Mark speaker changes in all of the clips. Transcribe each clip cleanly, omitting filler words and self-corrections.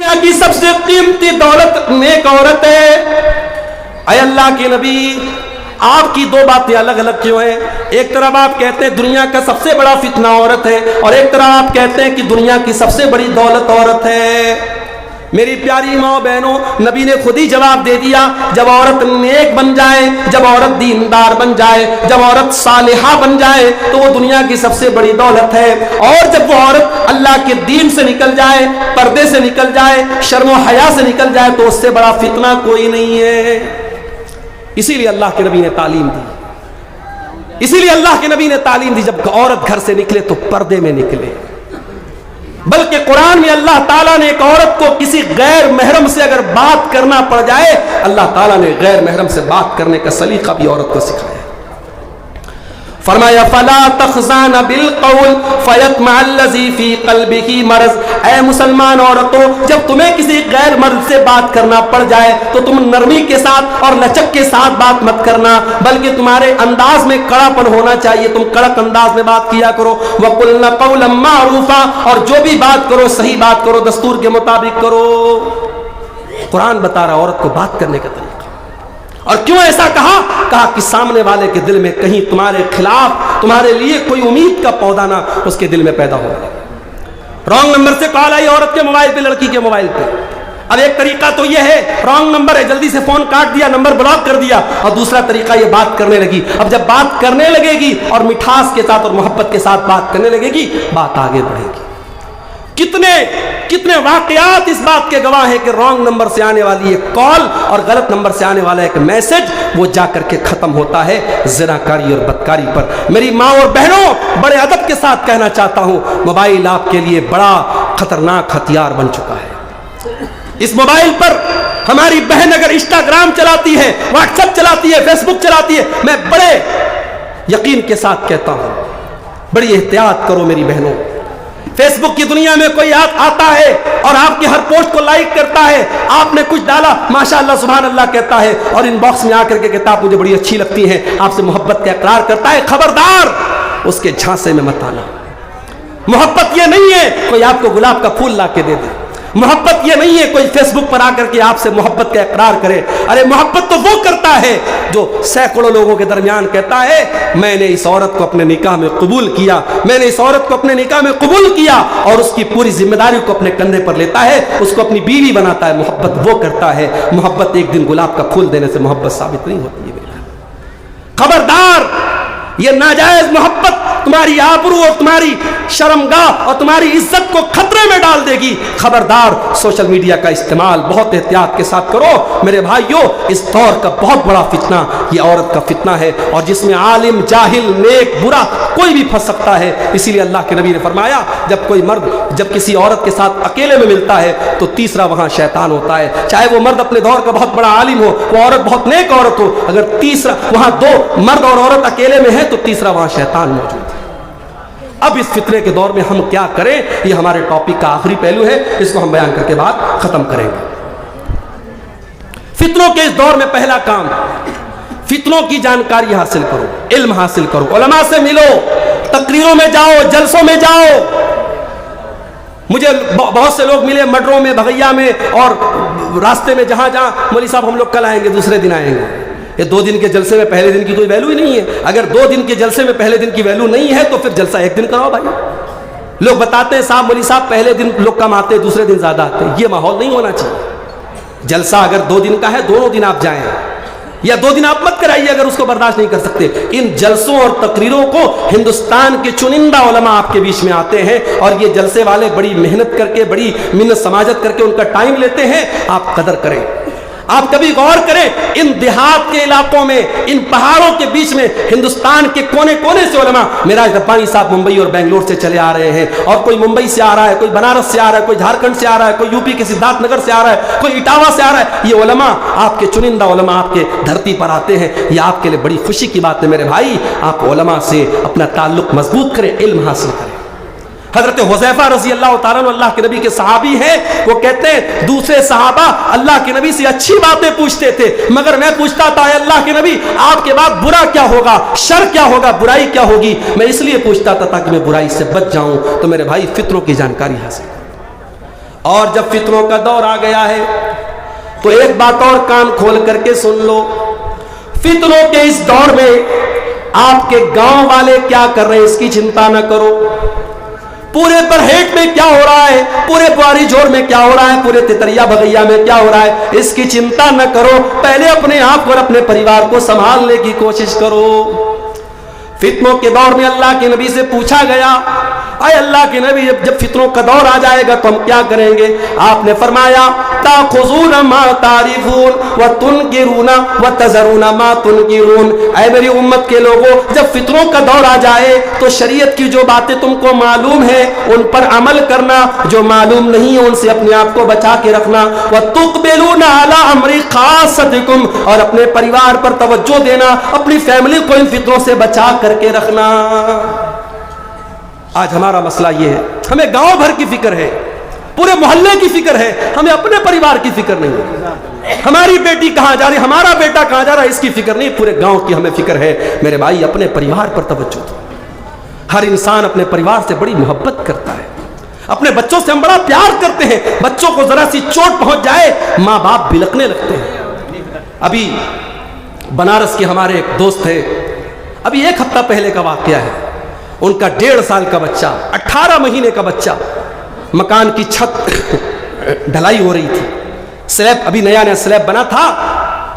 Speaker 1: دنیا کی سب سے قیمتی دولت نیک عورت ہے۔ اے اللہ کے نبی، آپ کی دو باتیں الگ الگ کیوں ہیں؟ ایک طرف آپ کہتے ہیں دنیا کا سب سے بڑا فتنہ عورت ہے، اور ایک طرف آپ کہتے ہیں کہ دنیا کی سب سے بڑی دولت عورت ہے۔ میری پیاری ماں بہنوں، نبی نے خود ہی جواب دے دیا، جب عورت نیک بن جائے، جب عورت دیندار بن جائے، جب عورت صالحہ بن جائے تو وہ دنیا کی سب سے بڑی دولت ہے، اور جب وہ عورت اللہ کے دین سے نکل جائے، پردے سے نکل جائے، شرم و حیا سے نکل جائے تو اس سے بڑا فتنہ کوئی نہیں ہے۔ اسی لیے اللہ کے نبی نے تعلیم دی، اسی لیے اللہ کے نبی نے تعلیم دی، جب عورت گھر سے نکلے تو پردے میں نکلے۔ بلکہ قرآن میں اللہ تعالیٰ نے ایک عورت کو کسی غیر محرم سے اگر بات کرنا پڑ جائے، اللہ تعالیٰ نے غیر محرم سے بات کرنے کا سلیقہ بھی عورت کو سکھایا۔ فرمایا فَلَا تَخْضَعْنَ بِالْقَوْلِ فَيَطْمَعَ الَّذِي فِي قَلْبِهِ مَرَضٌ۔ اے مسلمان عورتوں، جب تمہیں کسی غیر مرد سے بات کرنا پڑ جائے تو تم نرمی کے ساتھ اور لچک کے ساتھ بات مت کرنا، بلکہ تمہارے انداز میں کڑا پن ہونا چاہیے، تم کڑک انداز میں بات کیا کرو۔ وَقُلْنَ قَوْلًا مَّعْرُوفًا، اور جو بھی بات کرو صحیح بات کرو، دستور کے مطابق کرو۔ قرآن بتا رہا عورت کو بات کرنے کا طریقہ۔ اور کیوں ایسا کہا؟ کہا کہ سامنے والے کے دل میں کہیں تمہارے خلاف، تمہارے لیے کوئی امید کا پودا نہ اس کے دل میں پیدا ہو۔ رانگ نمبر سے کال آئی عورت کے موبائل پہ، لڑکی کے موبائل پہ۔ اب ایک طریقہ تو یہ ہے رانگ نمبر ہے، جلدی سے فون کاٹ دیا، نمبر بلاک کر دیا، اور دوسرا طریقہ یہ بات کرنے لگی۔ اب جب بات کرنے لگے گی اور مٹھاس کے ساتھ اور محبت کے ساتھ بات کرنے لگے گی، بات آگے بڑھے گی۔ کتنے واقعات اس بات کے گواہ ہیں کہ رانگ نمبر سے آنے والی ایک کال اور غلط نمبر سے آنے والا ایک میسج وہ جا کر کے ختم ہوتا ہے زناکاری اور بدکاری پر۔ میری ماں اور بہنوں، بڑے ادب کے ساتھ کہنا چاہتا ہوں، موبائل آپ کے لیے بڑا خطرناک ہتھیار بن چکا ہے۔ اس موبائل پر ہماری بہن اگر انسٹاگرام چلاتی ہے، واٹس ایپ چلاتی ہے، فیس بک چلاتی ہے، میں بڑے یقین کے ساتھ کہتا ہوں بڑی احتیاط کرو میری بہنوں۔ فیس بک کی دنیا میں کوئی آتا ہے اور آپ کی ہر پوسٹ کو لائک کرتا ہے، آپ نے کچھ ڈالا ماشاءاللہ سبحان اللہ کہتا ہے، اور ان باکس میں آ کر کے کہتا آپ مجھے بڑی اچھی لگتی ہیں، آپ سے محبت کا اقرار کرتا ہے۔ خبردار، اس کے جھانسے میں مت آنا۔ محبت یہ نہیں ہے کوئی آپ کو گلاب کا پھول لا کے دے دے، محبت یہ نہیں ہے کوئی فیس بک پر آ کر کے آپ سے محبت کا اقرار کرے۔ ارے محبت تو وہ کرتا ہے جو سینکڑوں لوگوں کے درمیان کہتا ہے میں نے اس عورت کو اپنے نکاح میں قبول کیا، میں نے اس عورت کو اپنے نکاح میں قبول کیا، اور اس کی پوری ذمہ داری کو اپنے کندھے پر لیتا ہے، اس کو اپنی بیوی بناتا ہے۔ محبت وہ کرتا ہے۔ محبت ایک دن گلاب کا پھول دینے سے محبت ثابت نہیں ہوتی ہے۔ خبردار، یہ ناجائز محبت تمہاری آبرو اور تمہاری شرمگاہ اور تمہاری عزت کو خطرے میں ڈال دے گی۔ خبردار، سوشل میڈیا کا استعمال بہت احتیاط کے ساتھ کرو میرے بھائیوں۔ اس دور کا بہت بڑا فتنہ یہ عورت کا فتنہ ہے، اور جس میں عالم، جاہل، نیک، برا کوئی بھی پھنس سکتا ہے۔ اسی لیے اللہ کے نبی نے فرمایا جب کوئی مرد جب کسی عورت کے ساتھ اکیلے میں ملتا ہے تو تیسرا وہاں شیطان ہوتا ہے، چاہے وہ مرد اپنے دور کا بہت بڑا عالم ہو، وہ عورت بہت نیک عورت ہو، اگر تیسرا وہاں دو مرد اور عورت اکیلے میں ہے تو تیسرا وہاں شیطان موجود ہے۔ اب اس فتنے کے دور میں ہم کیا کریں، یہ ہمارے ٹاپک کا آخری پہلو ہے، اس کو ہم بیان کر کے بعد ختم کریں گے۔ فتنوں کے اس دور میں پہلا کام، فتنوں کی جانکاری حاصل کرو، علم حاصل کرو، علماء سے ملو، تقریروں میں جاؤ، جلسوں میں جاؤ۔ مجھے بہت سے لوگ ملے مڈروں میں، بھگیا میں، اور راستے میں جہاں مولوی صاحب ہم لوگ کل آئیں گے، دوسرے دن آئیں گے۔ یہ 2 دن کے جلسے میں پہلے دن کی کوئی ویلو ہی نہیں ہے۔ اگر 2 دن کے جلسے میں پہلے دن کی ویلو نہیں ہے تو پھر جلسہ 1 دن کراؤ بھائی۔ لوگ بتاتے ہیں صاحب مولوی صاحب پہلے دن لوگ کم آتے ہیں، دوسرے دن زیادہ آتے ہیں۔ یہ ماحول نہیں ہونا چاہیے۔ جلسہ اگر 2 دن کا ہے، دونوں دن آپ جائیں، یا 2 دن آپ مت کرائیے اگر اس کو برداشت نہیں کر سکتے۔ ان جلسوں اور تقریروں کو ہندوستان کے چنندہ علماء آپ کے بیچ میں آتے ہیں، اور یہ جلسے والے بڑی محنت کر کے، بڑی منت سماجت کر کے ان کا ٹائم لیتے ہیں۔ آپ قدر کریں۔ آپ کبھی غور کریں، ان دیہات کے علاقوں میں، ان پہاڑوں کے بیچ میں ہندوستان کے کونے کونے سے علماء، معراج ربانی صاحب ممبئی اور بنگلور سے چلے آ رہے ہیں، اور کوئی ممبئی سے آ رہا ہے، کوئی بنارس سے آ رہا ہے، کوئی جھارکھنڈ سے آ رہا ہے، کوئی یو پی کے سدھارتھ نگر سے آ رہا ہے، کوئی اٹاوا سے آ رہا ہے۔ یہ علماء آپ کے چنندہ علماء آپ کے دھرتی پر آتے ہیں، یہ آپ کے لیے بڑی خوشی کی بات ہے میرے بھائی۔ آپ علماء سے اپنا تعلق مضبوط کریں، علم حاصل کریں۔ حضرت حذیفہ رضی اللہ تعالیٰ عنہ اللہ کے نبی کے صحابی ہیں، وہ کہتے ہیں دوسرے صحابہ اللہ کے نبی سے اچھی باتیں پوچھتے تھے، مگر میں پوچھتا تھا اے اللہ کے نبی آپ کے بعد برا کیا ہوگا، شر کیا ہوگا، برائی کیا ہوگی؟ میں اس لیے پوچھتا تھا تاکہ میں برائی سے بچ جاؤں۔ تو میرے بھائی فتنوں کی جانکاری حاصل کریں۔ اور جب فتنوں کا دور آ گیا ہے تو ایک بات اور کان کھول کر کے سن لو، فتنوں کے اس دور میں آپ کے گاؤں والے کیا کر رہے ہیں اس کی چنتا نہ کرو، پورے برہیٹ میں کیا ہو رہا ہے، پورے بواری جوڑ میں کیا ہو رہا ہے، پورے تتریا بغیا میں کیا ہو رہا ہے، اس کی چنتا نہ کرو، پہلے اپنے آپ اور اپنے پریوار کو سنبھالنے کی کوشش کرو۔ فتنوں کے دور میں اللہ کے نبی سے پوچھا گیا، اے اللہ کے نبی جب فتنوں کا دور آ جائے گا تو ہم کیا کریں گے؟ آپ نے فرمایا تاخذون ما تعرفون وتنکرون وتذرون ما تنکرون، اے میری امت کے لوگوں، جب فتنوں کا دور آ جائے تو شریعت کی جو باتیں تم کو معلوم ہے ان پر عمل کرنا، جو معلوم نہیں ہے ان سے اپنے آپ کو بچا کے رکھنا، وتقبلون علی امر خاصتکم، اور اپنے پریوار پر توجہ دینا، اپنی فیملی کو ان فتنوں سے بچا کر کے رکھنا۔ آج ہمارا مسئلہ یہ ہے، ہمیں گاؤں بھر کی فکر ہے، پورے محلے کی فکر ہے، ہمیں اپنے پریوار کی فکر نہیں ہے، ہماری بیٹی کہاں جا رہی، ہمارا بیٹا کہاں جا رہا ہے اس کی فکر نہیں، پورے گاؤں کی ہمیں فکر ہے۔ میرے بھائی اپنے پریوار پر توجہ دو، ہر انسان اپنے پریوار سے بڑی محبت کرتا ہے، اپنے بچوں سے ہم بڑا پیار کرتے ہیں، بچوں کو ذرا سی چوٹ پہنچ جائے ماں باپ بلکنے لگتے ہیں۔ ابھی بنارس کے ہمارے ایک دوست ہے، ابھی ایک ہفتہ پہلے کا واقعہ ہے، ان کا 1.5 سال کا بچہ، 18 مہینے کا بچہ، مکان کی چھت ڈھلائی ہو رہی تھی، سلیب ابھی نیا نیا سلیب بنا تھا،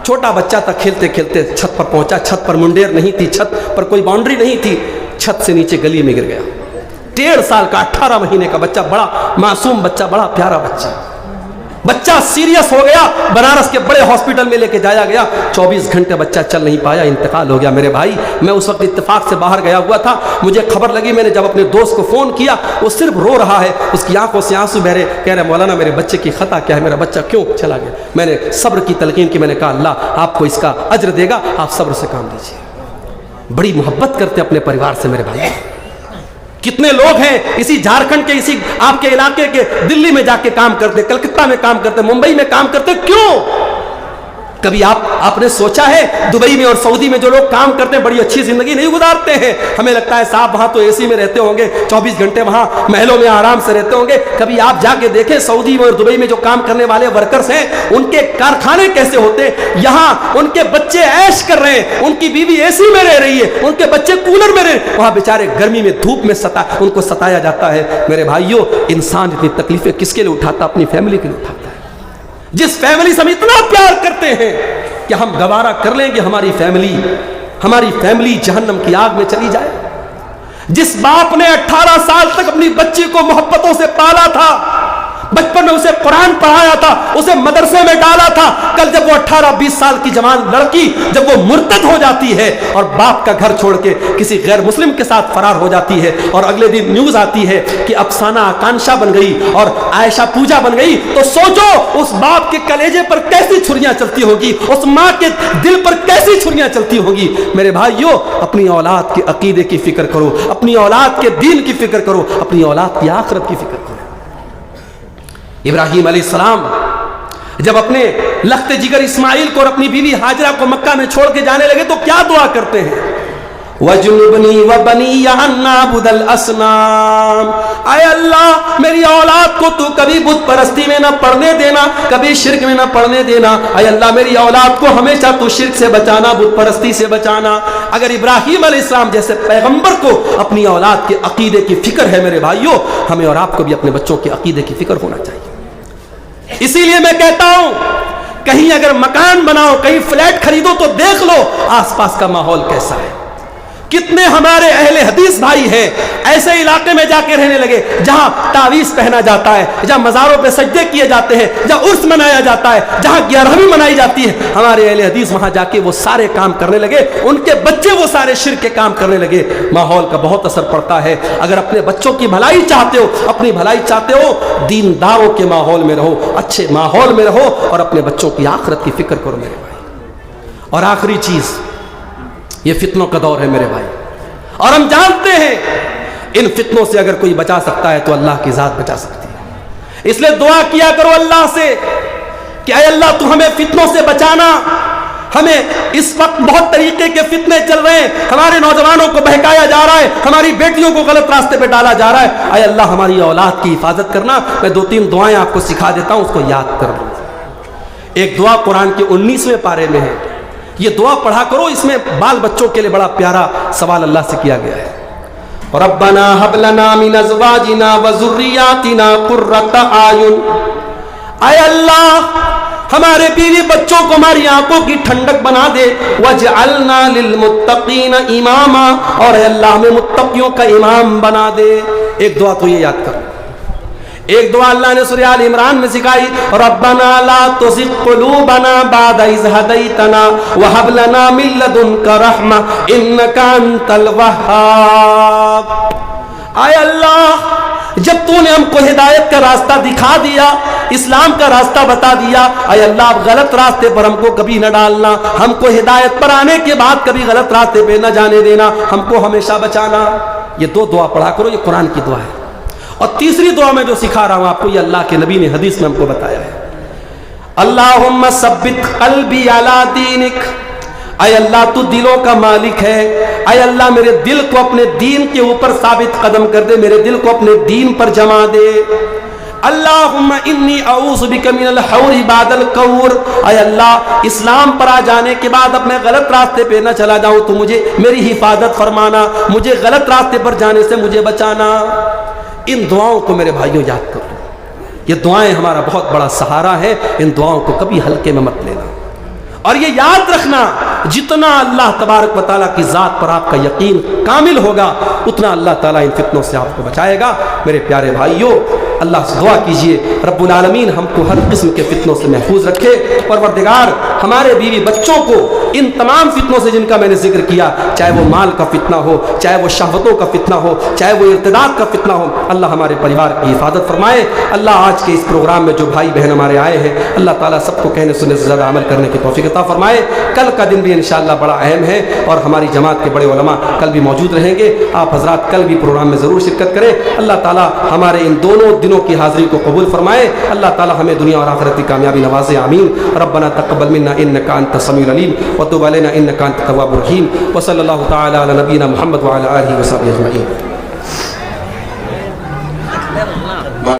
Speaker 1: چھوٹا بچہ تھا، کھیلتے کھیلتے چھت پر پہنچا، چھت پر منڈیر نہیں تھی، چھت پر کوئی باؤنڈری نہیں تھی، چھت سے نیچے گلی میں گر گیا۔ 1.5 سال کا 18 مہینے کا بچہ، بڑا معصوم بچہ، بڑا پیارا بچہ، بچہ سیریس ہو گیا، بنارس کے بڑے ہاسپٹل میں لے کے جایا گیا، 24 گھنٹے بچہ چل نہیں پایا، انتقال ہو گیا۔ میرے بھائی میں اس وقت اتفاق سے باہر گیا ہوا تھا، مجھے خبر لگی، میں نے جب اپنے دوست کو فون کیا، وہ صرف رو رہا ہے، اس کی آنکھوں سے آنسو بہ رہے، کہہ رہے مولانا میرے بچے کی خطا کیا ہے، میرا بچہ کیوں چلا گیا؟ میں نے صبر کی تلقین کی، میں نے کہا اللہ آپ کو اس کا اجر دے گا، آپ صبر سے کام لیجیے۔ بڑی محبت کرتے اپنے پریوار سے میرے بھائی، کتنے لوگ ہیں اسی جھارکھنڈ کے، اسی آپ کے علاقے کے، دلی میں جا کے کام کرتے، کلکتہ میں کام کرتے، ممبئی میں کام کرتے، کیوں؟ کبھی آپ نے سوچا ہے دبئی میں اور سعودی میں جو لوگ کام کرتے ہیں بڑی اچھی زندگی نہیں گزارتے ہیں؟ ہمیں لگتا ہے صاحب وہاں تو اے سی میں رہتے ہوں گے، 24 گھنٹے وہاں محلوں میں آرام سے رہتے ہوں گے۔ کبھی آپ جا کے دیکھیں سعودی میں اور دبئی میں جو کام کرنے والے ورکرز ہیں ان کے کارخانے کیسے ہوتے ہیں، یہاں ان کے بچے عیش کر رہے ہیں، ان کی بیوی اے سی میں رہ رہی ہے، ان کے بچے کولر میں رہ رہے ہیں، وہاں بیچارے گرمی میں دھوپ میں ان کو ستایا جاتا ہے۔ میرے بھائیوں انسان اتنی تکلیفیں کس کے لیے اٹھاتا؟ اپنی فیملی کے لیے اٹھاتا ہے۔ جس فیملی سے ہم اتنا پیار کرتے ہیں کہ ہم گوارا کر لیں گے ہماری فیملی جہنم کی آگ میں چلی جائے؟ جس باپ نے 18 سال تک اپنی بچی کو محبتوں سے پالا تھا، بچپن میں اسے قرآن پڑھایا تھا، اسے مدرسے میں ڈالا تھا، کل جب وہ 18-20 سال کی جوان لڑکی جب وہ مرتد ہو جاتی ہے اور باپ کا گھر چھوڑ کے کسی غیر مسلم کے ساتھ فرار ہو جاتی ہے، اور اگلے دن نیوز آتی ہے کہ افسانہ آکانشا بن گئی اور عائشہ پوجا بن گئی، تو سوچو اس باپ کے کلیجے پر کیسی چھریاں چلتی ہوگی، اس ماں کے دل پر کیسی چھریاں چلتی ہوگی۔ میرے بھائیوں اپنی اولاد کے عقیدے کی فکر کرو، اپنی اولاد کے دین کی فکر کرو، اپنی اولاد کی آخرت کی فکر کرو۔ ابراہیم علیہ السلام جب اپنے لخت جگر اسماعیل کو اور اپنی بیوی ہاجرہ کو مکہ میں چھوڑ کے جانے لگے تو کیا دعا کرتے ہیں؟ وَجُنُبْنِي وَبَنِيَّ أَن نَّعْبُدَ الْأَصْنَامَ، اے اللہ میری اولاد کو تو کبھی بت پرستی میں نہ پڑنے دینا، کبھی شرک میں نہ پڑنے دینا، اے اللہ میری اولاد کو ہمیشہ تو شرک سے بچانا، بت پرستی سے بچانا۔ اگر ابراہیم علیہ السلام جیسے پیغمبر کو اپنی اولاد کے عقیدے کی فکر ہے میرے بھائیوں، ہمیں اور آپ کو بھی اپنے بچوں کے عقیدے کی فکر ہونا چاہیے۔ اسی لیے میں کہتا ہوں کہیں اگر مکان بناؤ، کہیں فلیٹ خریدو تو دیکھ لو آس پاس کا ماحول کیسا ہے۔ کتنے ہمارے اہل حدیث بھائی ہیں ایسے علاقے میں جا کے رہنے لگے جہاں تعویذ پہنا جاتا ہے، جہاں مزاروں پہ سجدے کیے جاتے ہیں، جہاں عرس منایا جاتا ہے، جہاں 11ویں منائی جاتی ہے، ہمارے اہل حدیث وہاں جا کے وہ سارے کام کرنے لگے، ان کے بچے وہ سارے شرک کے کام کرنے لگے۔ ماحول کا بہت اثر پڑتا ہے۔ اگر اپنے بچوں کی بھلائی چاہتے ہو، اپنی بھلائی چاہتے ہو، دینداروں کے ماحول میں رہو، اچھے ماحول میں رہو اور اپنے بچوں کی آخرت کی فکر کرو میرے بھائی۔ اور آخری چیز، یہ فتنوں کا دور ہے میرے بھائی، اور ہم جانتے ہیں ان فتنوں سے اگر کوئی بچا سکتا ہے تو اللہ کی ذات بچا سکتی ہے۔ اس لیے دعا کیا کرو اللہ سے کہ اے اللہ تو ہمیں فتنوں سے بچانا، ہمیں اس وقت بہت طریقے کے فتنے چل رہے ہیں، ہمارے نوجوانوں کو بہکایا جا رہا ہے، ہماری بیٹیوں کو غلط راستے پہ ڈالا جا رہا ہے۔ اے اللہ ہماری اولاد کی حفاظت کرنا۔ میں 2-3 دعائیں آپ کو سکھا دیتا ہوں، اس کو یاد کر لوں۔ ایک دعا قرآن کے 19ویں پارے میں ہے، یہ دعا پڑھا کرو، اس میں بال بچوں کے لیے بڑا پیارا سوال اللہ سے کیا گیا ہے۔ ربنا هب لنا من ازواجنا وذرياتنا قرۃ اعین، اے اللہ ہمارے بیوی بچوں کو ہماری آنکھوں کی ٹھنڈک بنا دے، وجعلنا للمتقین اماما، اور اے اللہ ہمیں متقیوں کا امام بنا دے۔ ایک دعا تو یہ یاد کرو۔ ایک دعا اللہ نے سورہ آل عمران میں سکھائی، ربنا لا تزغ قلوبنا بعد اذ ہدیتنا وہب لنا من لدنک رحمہ انک انت الوہاب۔ اے اللہ جب تو نے ہم کو ہدایت کا راستہ دکھا دیا، اسلام کا راستہ بتا دیا، اے اللہ اب غلط راستے پر ہم کو کبھی نہ ڈالنا، ہم کو ہدایت پر آنے کے بعد کبھی غلط راستے پہ نہ جانے دینا، ہم کو ہمیشہ بچانا۔ یہ 2 دعا پڑھا کرو، یہ قرآن کی دعا ہے۔ اور تیسری دعا میں جو سکھا رہا ہوں آپ کو، یہ اللہ کے نبی نے حدیث میں ہم کو بتایا ہے، اللہم ثبت قلبی علی دینک، اے اللہ تو دلوں کا مالک ہے، اے اللہ میرے دل کو اپنے دین کے اوپر ثابت قدم کر دے، میرے دل کو اپنے دین پر جما دے۔ اللہم انی اعوذ بک من الحور بعد القور، اے اللہ اسلام پر آ جانے کے بعد اب میں غلط راستے پہ نہ چلا جاؤں، تو مجھے میری حفاظت فرمانا، مجھے غلط راستے پر جانے سے مجھے بچانا۔ ان دعاؤں کو میرے بھائیوں یاد کر لو، یہ دعائیں ہمارا بہت بڑا سہارا ہے، ان دعاؤں کو کبھی ہلکے میں مت لینا۔ اور یہ یاد رکھنا، جتنا اللہ تبارک و تعالیٰ کی ذات پر آپ کا یقین کامل ہوگا، اتنا اللہ تعالیٰ ان فتنوں سے آپ کو بچائے گا۔ میرے پیارے بھائیوں، اللہ سے دعا کیجئے رب العالمین ہم کو ہر قسم کے فتنوں سے محفوظ رکھے۔ پروردگار ہمارے بیوی بچوں کو ان تمام فتنوں سے جن کا میں نے ذکر کیا، چاہے وہ مال کا فتنہ ہو، چاہے وہ شہوتوں کا فتنہ ہو، چاہے وہ ارتداد کا فتنہ ہو، اللہ ہمارے پریوار کی حفاظت فرمائے۔ اللہ آج کے اس پروگرام میں جو بھائی بہن ہمارے آئے ہیں، اللہ تعالیٰ سب کو کہنے سننے سے زیادہ عمل کرنے کی توفیق عطا فرمائے۔ کل کا دن بھی انشاءاللہ بڑا اہم ہے، اور ہماری جماعت کے بڑے علماء کل بھی موجود رہیں گے، آپ حضرات کل بھی پروگرام میں ضرور شرکت کریں۔ اللہ تعالیٰ ہمارے ان دونوں دنوں کی حاضری کو قبول فرمائے، اللہ تعالیٰ ہمیں دنیا اور آخرت کی کامیابی نوازے، آمین۔ ربنا تقبل منا انک انت السمیع العلیم وتب علینا انک انت التواب الرحیم، وصلی اللہ تعالی علی نبینا محمد وعلی آلہ وصحبہ اجمعین۔